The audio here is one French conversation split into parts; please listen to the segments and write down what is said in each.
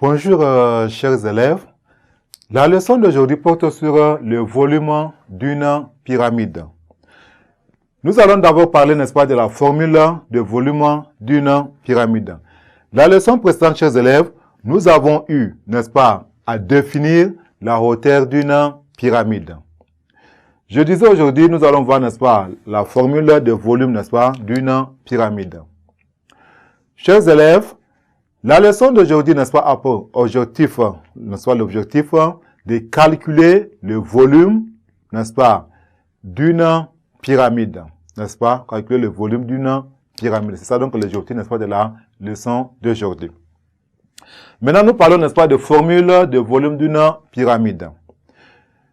Bonjour chers élèves. La leçon d'aujourd'hui porte sur le volume d'une pyramide. Nous allons d'abord parler, n'est-ce pas, de la formule de volume d'une pyramide. La leçon précédente, chers élèves, nous avons eu, n'est-ce pas, à définir la hauteur d'une pyramide. Je disais aujourd'hui, nous allons voir, n'est-ce pas, la formule de volume, n'est-ce pas, d'une pyramide. Chers élèves, la leçon d'aujourd'hui, n'est-ce pas, a pour objectif, n'est-ce pas, l'objectif de calculer le volume, n'est-ce pas, d'une pyramide, n'est-ce pas, calculer le volume d'une pyramide. C'est ça donc l'objectif, n'est-ce pas, de la leçon d'aujourd'hui. Maintenant, nous parlons, n'est-ce pas, de formule de volume d'une pyramide.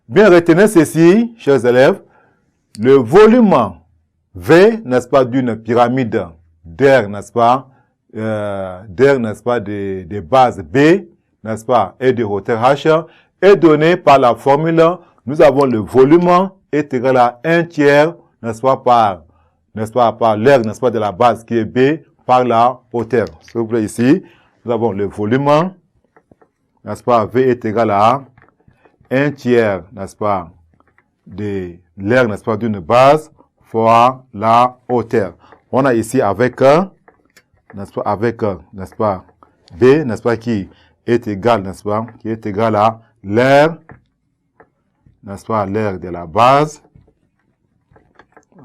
Bien, retenez ceci, chers élèves, le volume V, n'est-ce pas, d'une pyramide d'air, n'est-ce pas, n'est-ce pas, de base B, n'est-ce pas, et de hauteur H, est donné par la formule, nous avons le volume est égal à 1 tiers, n'est-ce pas, par l'air, n'est-ce pas, de la base qui est B, par la hauteur. S'il vous plaît, ici, nous avons le volume, n'est-ce pas, V est égal à 1 tiers, n'est-ce pas, de l'air, n'est-ce pas, d'une base fois la hauteur. On a ici avec, n'est-ce pas, B, n'est-ce pas, qui est égal, n'est-ce pas, qui est égal à l'air, n'est-ce pas, l'air de la base.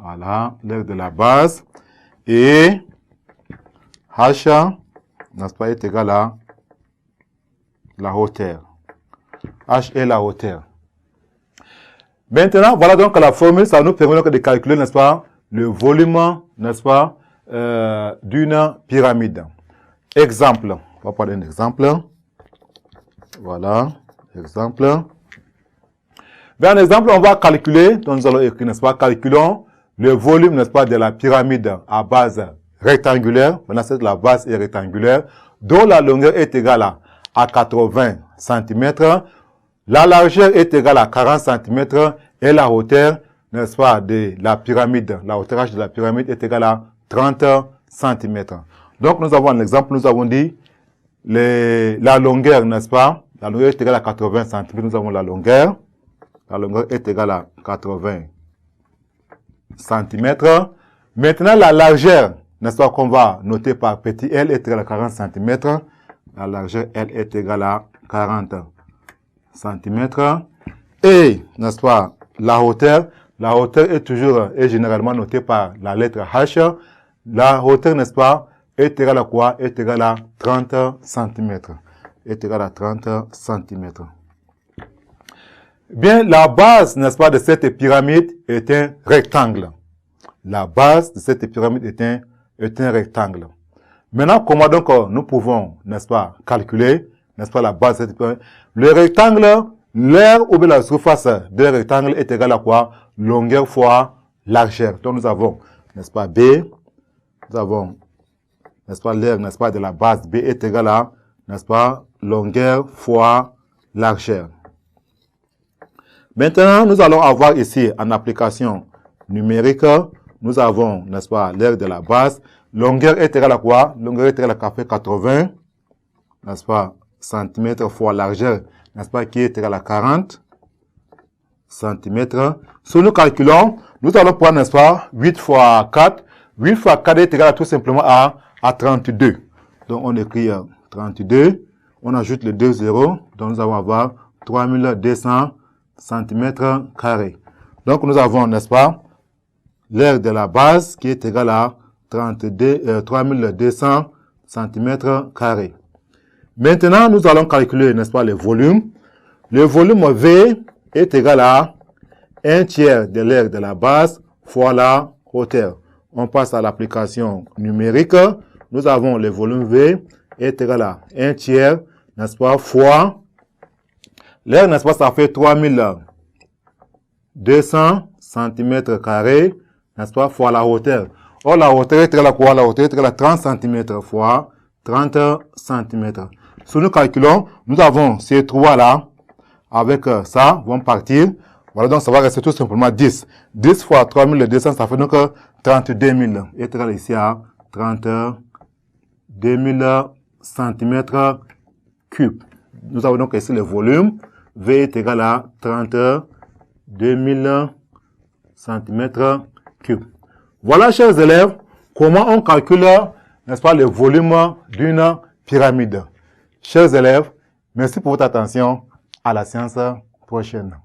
Voilà, l'air de la base. Et H, n'est-ce pas, est égal à la hauteur. H est la hauteur. Maintenant, voilà donc la formule, ça nous permet donc de calculer, n'est-ce pas, le volume, n'est-ce pas, d'une pyramide. Exemple. On va prendre un exemple. Voilà. Exemple. Dans l'exemple, on va calculer, donc nous allons écrire, n'est-ce pas, calculons le volume, n'est-ce pas, de la pyramide à base rectangulaire. Maintenant, cette la base est rectangulaire, dont la longueur est égale à 80 cm. La largeur est égale à 40 cm et la hauteur, n'est-ce pas, de la pyramide, la hauteur H de la pyramide est égale à 30 cm. Donc, nous avons un exemple, nous avons dit la longueur, n'est-ce pas? La longueur est égale à 80 cm. Nous avons la longueur. La longueur est égale à 80 cm. Maintenant, la largeur, n'est-ce pas, qu'on va noter par petit L est égale à 40 cm. La largeur L est égale à 40 cm. Et, n'est-ce pas, la hauteur est toujours, est généralement notée par la lettre H. La hauteur, n'est-ce pas, est égale à quoi? Est égale à 30 cm. Est égale à 30 cm. Bien, la base, n'est-ce pas, de cette pyramide est un rectangle. La base de cette pyramide est un rectangle. Maintenant, comment donc nous pouvons, n'est-ce pas, calculer, n'est-ce pas, la base de cette pyramide? Le rectangle, l'aire ou bien la surface de rectangle est égale à quoi? Longueur fois largeur. Donc nous avons, n'est-ce pas, B, nous avons, n'est-ce pas, l'aire, n'est-ce pas, de la base B est égale à, n'est-ce pas, longueur fois largeur. Maintenant, nous allons avoir ici, en application numérique, nous avons, n'est-ce pas, l'aire de la base. Longueur est égale à quoi? Longueur est égale à 80, n'est-ce pas, centimètres fois largeur, n'est-ce pas, qui est égal à 40 cm. Si nous calculons, nous allons prendre, n'est-ce pas, 8 fois 4. 8 fois 4 est égal à tout simplement à 32. Donc, on écrit 32. On ajoute les 2 zéros. Donc, nous allons avoir 3200 cm². Donc, nous avons, n'est-ce pas, l'aire de la base qui est égal à 3200 cm². Maintenant, nous allons calculer, n'est-ce pas, le volume. Le volume V est égal à 1 tiers de l'aire de la base fois la hauteur. On passe à l'application numérique. Nous avons le volume V est égal à 1 tiers, n'est-ce pas, fois l'aire, n'est-ce pas, ça fait 3200 cm², n'est-ce pas, fois la hauteur. Or, la hauteur est égale à quoi? La hauteur est égale à 30 cm fois 30 cm. Si nous calculons, nous avons ces trois-là, avec ça, vont partir. Voilà, donc ça va rester tout simplement 10. 10 fois 3200, ça fait donc 32 000. Est égal ici à 32 000 cm². cubes. Nous avons donc ici le volume. V est égal à 32 000 cm3. Voilà, chers élèves, comment on calcule, n'est-ce pas, le volume d'une pyramide. Chers élèves, merci pour votre attention. À la séance prochaine.